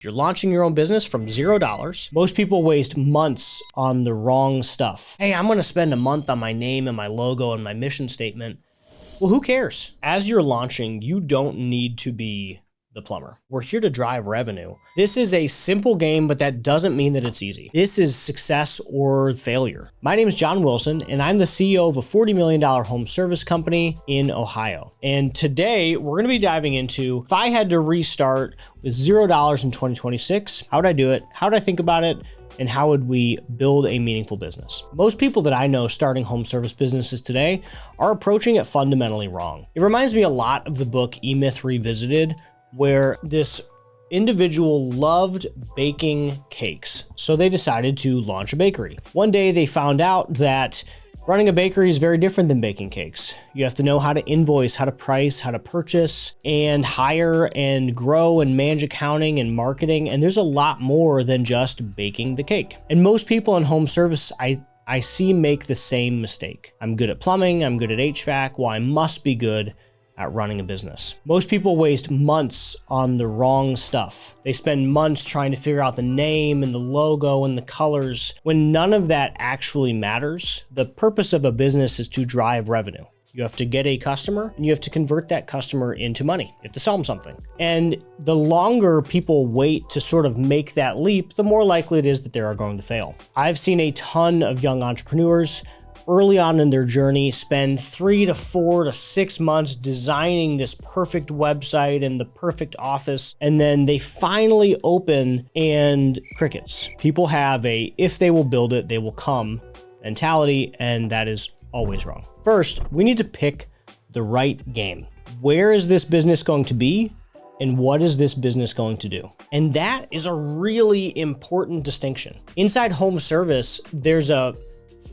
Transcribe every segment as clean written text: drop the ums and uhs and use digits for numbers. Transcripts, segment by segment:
You're launching your own business from $0. Most people waste months on the wrong stuff. Hey, I'm going to spend a month on my name and my logo and my mission statement. Well, who cares? As you're launching, you don't need to be the plumber. We're here to drive revenue. This is a simple game, but that doesn't mean that it's easy. This is success or failure. My name is John Wilson, and I'm the CEO of a $40 million home service company in Ohio. And today we're going to be diving into, if I had to restart with $0 in 2026, how would I do it? How would I think about it? And how would we build a meaningful business? Most people that I know starting home service businesses today are approaching it fundamentally wrong. It reminds me a lot of the book E-Myth Revisited, where this individual loved baking cakes. So they decided to launch a bakery. One day they found out that running a bakery is very different than baking cakes. You have to know how to invoice, how to price, how to purchase, and hire and grow and manage accounting and marketing. And there's a lot more than just baking the cake. And most people in home service, I see make the same mistake. I'm good at plumbing, I'm good at HVAC, well, I must be good at running a business. Most people waste months on the wrong stuff. They spend months trying to figure out the name and the logo and the colors when none of that actually matters. The purpose of a business is to drive revenue. You have to get a customer and you have to convert that customer into money. You have to sell them something. And the longer people wait to sort of make that leap, the more likely it is that they are going to fail. I've seen a ton of young entrepreneurs early on in their journey spend 3 to 4 to 6 months designing this perfect website and the perfect office, and then they finally open and crickets. People have a if they will build it, they will come mentality, and that is always wrong. First, we need to pick the right game. Where is this business going to be? And what is this business going to do? And that is a really important distinction. Inside home service, there's a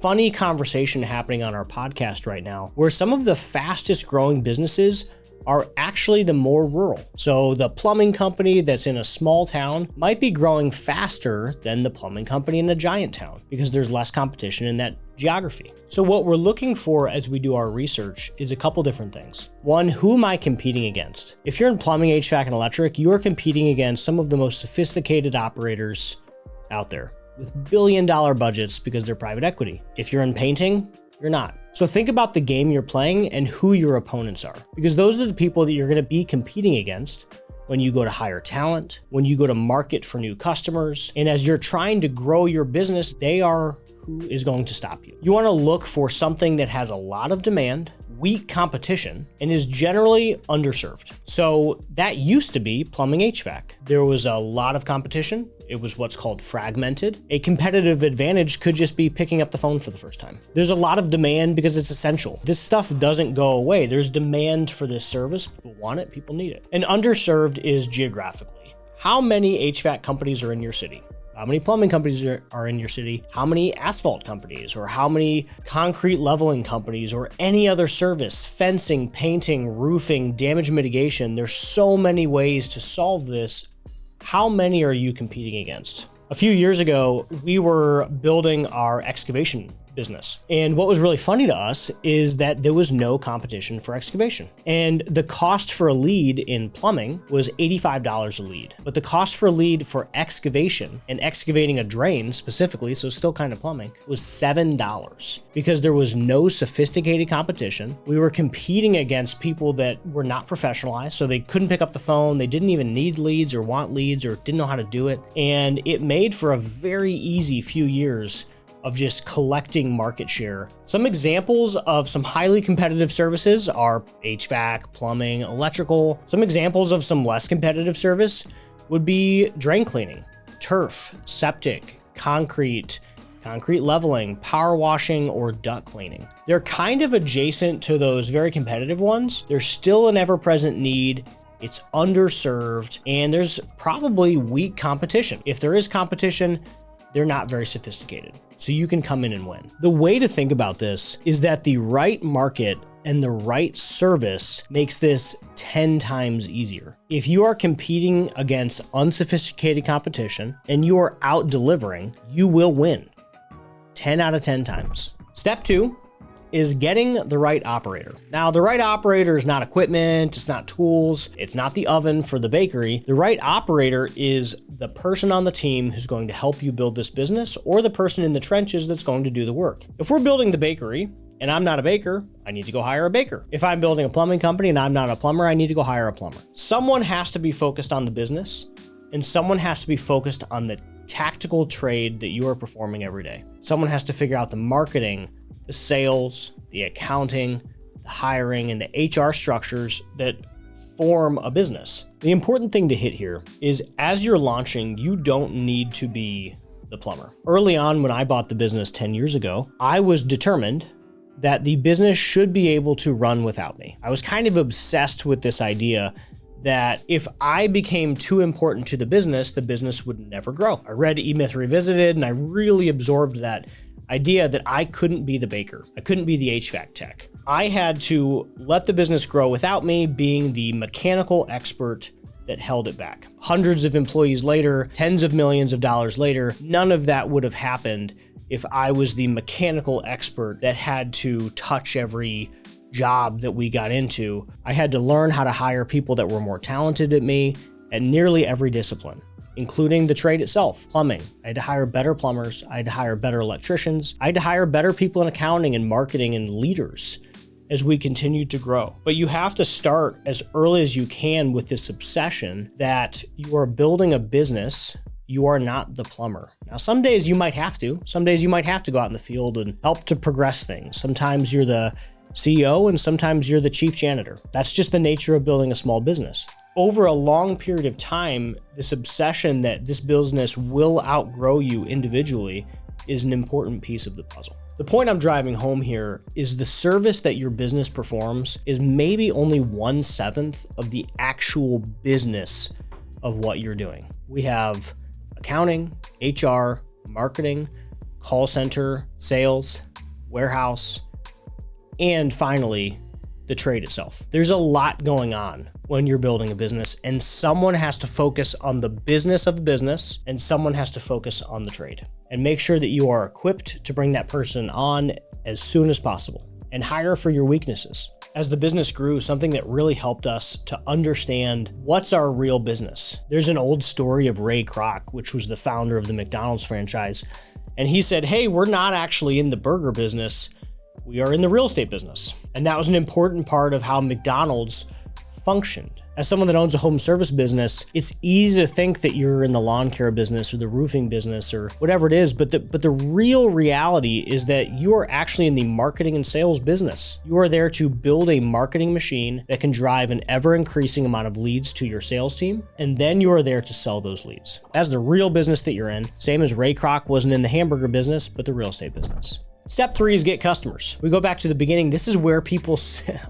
funny conversation happening on our podcast right now where some of the fastest growing businesses are actually the more rural. So the plumbing company that's in a small town might be growing faster than the plumbing company in a giant town because there's less competition in that geography. So what we're looking for as we do our research is a couple different things. One, who am I competing against? If you're in plumbing, HVAC, and electric, you are competing against some of the most sophisticated operators out there with billion-dollar budgets because they're private equity. If you're in painting, you're not. So think about the game you're playing and who your opponents are, because those are the people that you're going to be competing against when you go to hire talent, when you go to market for new customers, and as you're trying to grow your business, they are who is going to stop you. You want to look for something that has a lot of demand, weak competition, and is generally underserved. So that used to be plumbing HVAC. There was a lot of competition. It was what's called fragmented. A competitive advantage could just be picking up the phone for the first time. There's a lot of demand because it's essential. This stuff doesn't go away. There's demand for this service. People want it, people need it. And underserved is geographically. How many HVAC companies are in your city? How many plumbing companies are in your city? How many asphalt companies, or how many concrete leveling companies, or any other service, fencing, painting, roofing, damage mitigation? There's so many ways to solve this. How many are you competing against? A few years ago, we were building our excavation business. And what was really funny to us is that there was no competition for excavation. And the cost for a lead in plumbing was $85 a lead. But the cost for a lead for excavation, and excavating a drain specifically, so still kind of plumbing, was $7 because there was no sophisticated competition. We were competing against people that were not professionalized, so they couldn't pick up the phone. They didn't even need leads or want leads or didn't know how to do it. And it made for a very easy few years of just collecting market share. Some examples of some highly competitive services are HVAC, plumbing, electrical. Some examples of some less competitive service would be drain cleaning, turf, septic, concrete leveling, power washing, or duct cleaning. They're kind of adjacent to those very competitive ones. There's still an ever-present need. It's underserved, and there's probably weak competition. If there is competition, they're not very sophisticated. So you can come in and win. The way to think about this is that the right market and the right service makes this 10 times easier. If you are competing against unsophisticated competition and you are out delivering, you will win 10 out of 10 times. Step 2 is getting the right operator. Now, the right operator is not equipment, it's not tools, it's not the oven for the bakery. The right operator is the person on the team who's going to help you build this business, or the person in the trenches that's going to do the work. If we're building the bakery, and I'm not a baker, I need to go hire a baker. If I'm building a plumbing company and I'm not a plumber, I need to go hire a plumber. Someone has to be focused on the business, and someone has to be focused on the tactical trade that you are performing every day. Someone has to figure out the marketing, the sales, the accounting, the hiring, and the HR structures that form a business. The important thing to hit here is, as you're launching, you don't need to be the plumber. Early on, when I bought the business 10 years ago, I was determined that the business should be able to run without me. I was kind of obsessed with this idea that if I became too important to the business would never grow. I read E-Myth Revisited, and I really absorbed that idea that I couldn't be the baker. I couldn't be the HVAC tech. I had to let the business grow without me being the mechanical expert that held it back. Hundreds of employees later, tens of millions of dollars later, none of that would have happened if I was the mechanical expert that had to touch every job that we got into. I had to learn how to hire people that were more talented than me at nearly every discipline, including the trade itself, plumbing. I had to hire better plumbers. I had to hire better electricians. I had to hire better people in accounting and marketing and leaders as we continued to grow. But you have to start as early as you can with this obsession that you are building a business. You are not the plumber. Now, some days you might have to. Some days you might have to go out in the field and help to progress things. Sometimes you're the CEO and sometimes you're the chief janitor. That's just the nature of building a small business. Over a long period of time, this obsession that this business will outgrow you individually is an important piece of the puzzle. The point I'm driving home here is the service that your business performs is maybe only 1/7 of the actual business of what you're doing. We have accounting, HR, marketing, call center, sales, warehouse, and finally, the trade itself. There's a lot going on when you're building a business, and someone has to focus on the business of the business, and someone has to focus on the trade. And make sure that you are equipped to bring that person on as soon as possible, and hire for your weaknesses. As the business grew, something that really helped us to understand what's our real business. There's an old story of Ray Kroc, which was the founder of the McDonald's franchise. And he said, hey, we're not actually in the burger business. We are in the real estate business. And that was an important part of how McDonald's functioned. As someone that owns a home service business, it's easy to think that you're in the lawn care business or the roofing business or whatever it is, but the real reality is that you are actually in the marketing and sales business. You are there to build a marketing machine that can drive an ever-increasing amount of leads to your sales team, and then you are there to sell those leads. That's the real business that you're in. Same as Ray Kroc wasn't in the hamburger business, but the real estate business. Step 3 is get customers. We go back to the beginning. This is where people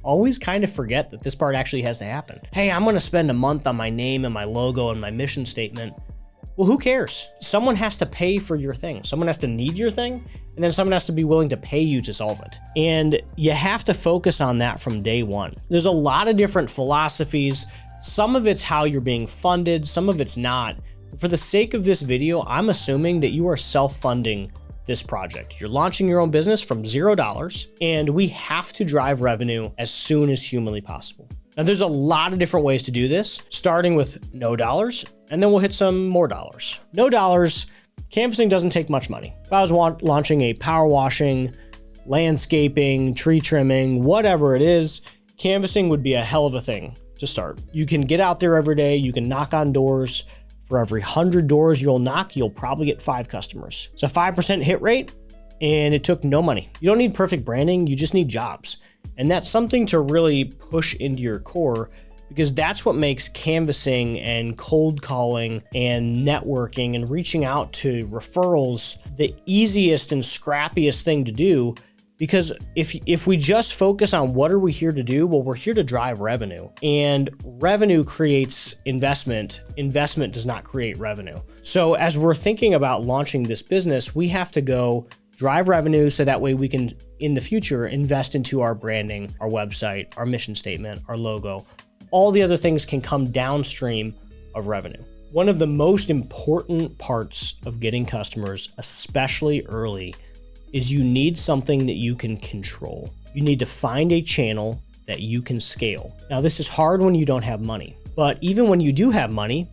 always kind of forget that this part actually has to happen. Hey, I'm going to spend a month on my name and my logo and my mission statement. Well, who cares? Someone has to pay for your thing. Someone has to need your thing, and then someone has to be willing to pay you to solve it. And you have to focus on that from day one. There's a lot of different philosophies. Some of it's how you're being funded. Some of it's not. For the sake of this video, I'm assuming that you are self-funding this project. You're launching your own business from $0, and we have to drive revenue as soon as humanly possible. Now, there's a lot of different ways to do this, starting with no dollars, and then we'll hit some more dollars. No dollars, canvassing doesn't take much money. If I was launching a power washing, landscaping, tree trimming, whatever it is, canvassing would be a hell of a thing to start. You can get out there every day, you can knock on doors. For every 100 doors you'll knock, you'll probably get 5 customers. It's a 5% hit rate, and it took no money. You don't need perfect branding, you just need jobs. And that's something to really push into your core, because that's what makes canvassing and cold calling and networking and reaching out to referrals the easiest and scrappiest thing to do. Because if we just focus on what are we here to do, well, we're here to drive revenue, and revenue creates investment. Investment does not create revenue. So as we're thinking about launching this business, we have to go drive revenue so that way we can, in the future, invest into our branding, our website, our mission statement, our logo. All the other things can come downstream of revenue. One of the most important parts of getting customers, especially early, is you need something that you can control. You need to find a channel that you can scale. Now, this is hard when you don't have money, but even when you do have money,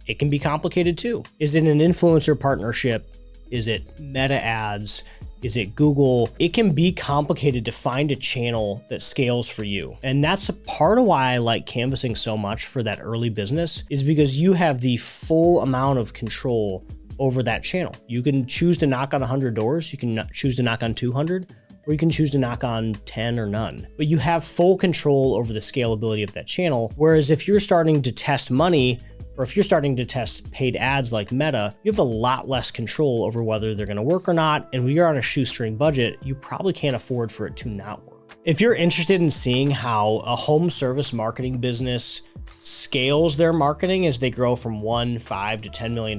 it can be complicated too. Is it an influencer partnership? Is it Meta ads? Is it Google? It can be complicated to find a channel that scales for you. And that's a part of why I like canvassing so much for that early business, is because you have the full amount of control over that channel. You can choose to knock on 100 doors. You can choose to knock on 200, or you can choose to knock on 10 or none. But you have full control over the scalability of that channel. Whereas if you're starting to test money, or if you're starting to test paid ads like Meta, you have a lot less control over whether they're gonna work or not. And when you're on a shoestring budget, you probably can't afford for it to not work. If you're interested in seeing how a home service marketing business scales their marketing as they grow from $1, $5 to $10 million,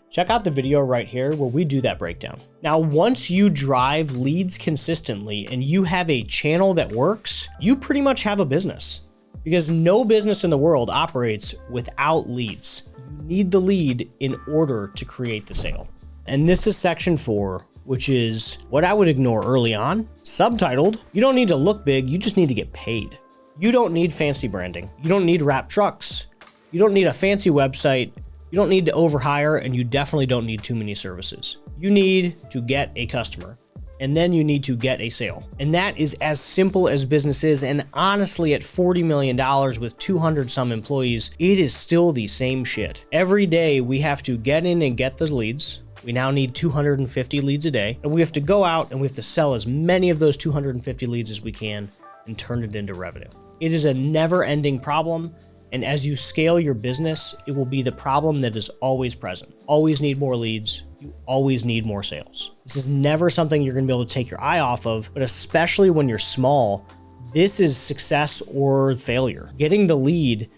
check out the video right here where we do that breakdown. Now, once you drive leads consistently and you have a channel that works, you pretty much have a business. Because no business in the world operates without leads. You need the lead in order to create the sale. And this is section 4, which is what I would ignore early on. Subtitled, you don't need to look big, you just need to get paid. You don't need fancy branding. You don't need wrapped trucks. You don't need a fancy website. You don't need to overhire, and you definitely don't need too many services. You need to get a customer. And then you need to get a sale. And that is as simple as business is. And honestly, at $40 million with 200 some employees, it is still the same shit. Every day we have to get in and get the leads. We now need 250 leads a day. And we have to go out and we have to sell as many of those 250 leads as we can and turn it into revenue. It is a never-ending problem. And as you scale your business, it will be the problem that is always present. Always need more leads. You always need more sales. This is never something you're going to be able to take your eye off of, but especially when you're small, this is success or failure. Getting the lead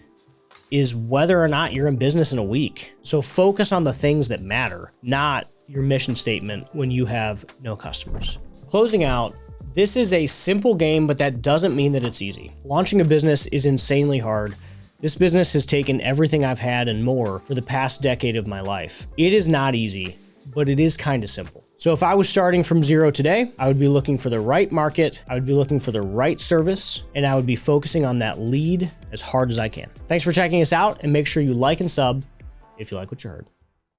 is whether or not you're in business in a week. So focus on the things that matter, not your mission statement when you have no customers. Closing out, this is a simple game, but that doesn't mean that it's easy. Launching a business is insanely hard. This business has taken everything I've had and more for the past decade of my life. It is not easy, but it is kind of simple. So if I was starting from zero today, I would be looking for the right market, I would be looking for the right service, and I would be focusing on that lead as hard as I can. Thanks for checking us out, and make sure you like and sub if you like what you heard.